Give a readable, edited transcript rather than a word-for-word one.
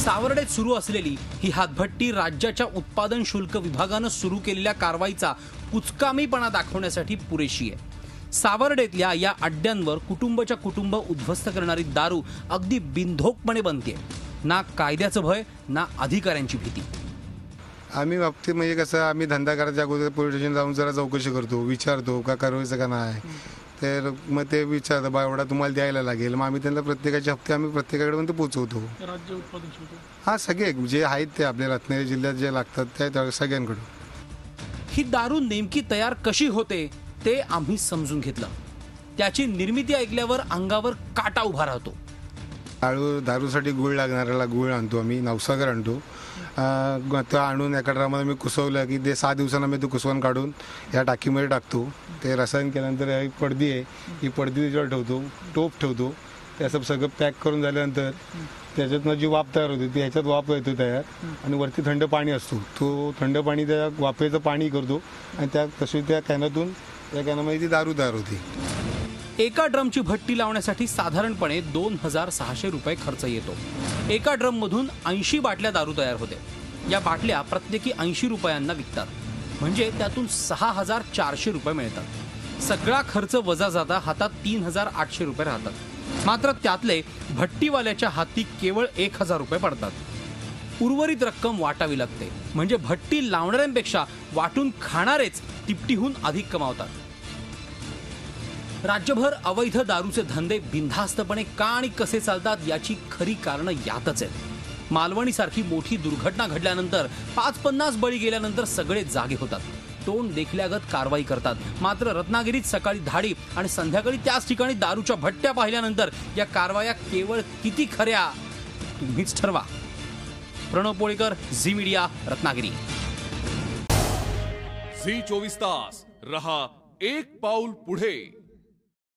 सावर्डेत सुरू असलेली ही हातभट्टी राज्याच्या उत्पादन शुल्क विभागानं सुरू केलेल्या कारवाईचा कुचकामीपणा दाखवण्यासाठी पुरेशी आहे। सावर्डेतल्या या अड्ड्यांवर कुटुंबाच्या कुटुंब उद्ध्वस्त करणारी दारू अगदी बिनधोकपणे बनते। ना कायद्याचं भय ना अधिकाऱ्यांची भीती। आम्ही बाबतीत म्हणजे कसं आम्ही धंदा करायच्या अगोदर पोलीस स्टेशन जाऊन जरा चौकशी करतो, विचारतो का कारवाईचं का नाही, तर मग ते विचारतं बा एवढा तुम्हाला द्यायला लागेल, मग आम्ही त्यांना प्रत्येकाचे हप्ते आम्ही प्रत्येकाकडे पण पोहोचवतो। राज्य उत्पादन शुल्क हां, सगळे जे आहेत ते आपल्या रत्नागिरी जिल्ह्यात जे लागतात त्या सगळ्यांकडून। ही दारू नेमकी तयार कशी होते ते आम्ही समजून घेतलं। त्याची निर्मिती ऐकल्यावर अंगावर काटा उभा राहतो। दारूसाठी गुळ लागणाऱ्याला गुळ आणतो आम्ही, नवसागर आणतो, तो आणून एका ड्रामामध्ये मी कुसवलं की ते 6 दिवसांना मी तो कुसवून काढून या टाकीमध्ये टाकतो। ते रसायन केल्यानंतर ही पडदी आहे, ही पडदी त्याच्यावर ठेवतो, टोप ठेवतो, ते असं सगळं पॅक करून झाल्यानंतर त्याच्यातनं जी वाफ तयार होते ती ह्याच्यात वाफ येतो तयार, आणि वरती थंड पाणी असतो, तो थंड पाणी त्या वाफेचं पाणी करतो आणि त्या तशी त्या कॅनातून त्या कॅनामध्ये ती दारू तयार होती। एका ड्रमची भट्टी लावण्यासाठी साधारणपणे 2600 रुपये खर्च येतो। एका ड्रम मधून 80 बाटल्या दारू तयार होते। या बाटल्या प्रत्येकी 80 रुपयांना विकतात, म्हणजे त्यातून 6400 रुपये मिळतात। सगळा खर्च वजा जाता हातात 3800 रुपये राहतात। मात्र त्यातले भट्टीवाल्याच्या हाती केवळ 1000 रुपये पडतात। उर्वरित रक्कम वाटावी लागते, म्हणजे भट्टी लावणाऱ्यांपेक्षा वाटून खाणारेच तिपटीहून अधिक कमावतात। राज्यभर अवैध दारूचे धंदे बिनधास्तपणे का आणि कसे चालतात याची खरी कारणं यातच आहेत। मालवणीसारखी मोठी दुर्घटना घडल्यानंतर 5-50 बळी गेल्यानंतर सगळे जागे होतात, तोंड देखल्यागत कारवाई करतात। मात्र रत्नागिरीत सकाळी धाडी आणि संध्याकाळी त्याच ठिकाणी दारूच्या भट्ट्या पाहिल्यानंतर या कारवाया केवळ किती खऱ्या तुम्हीच ठरवा। प्रणव पोळीकर, झी मीडिया, रत्नागिरी। झी 24 तास रहा एक पाऊल पुढे।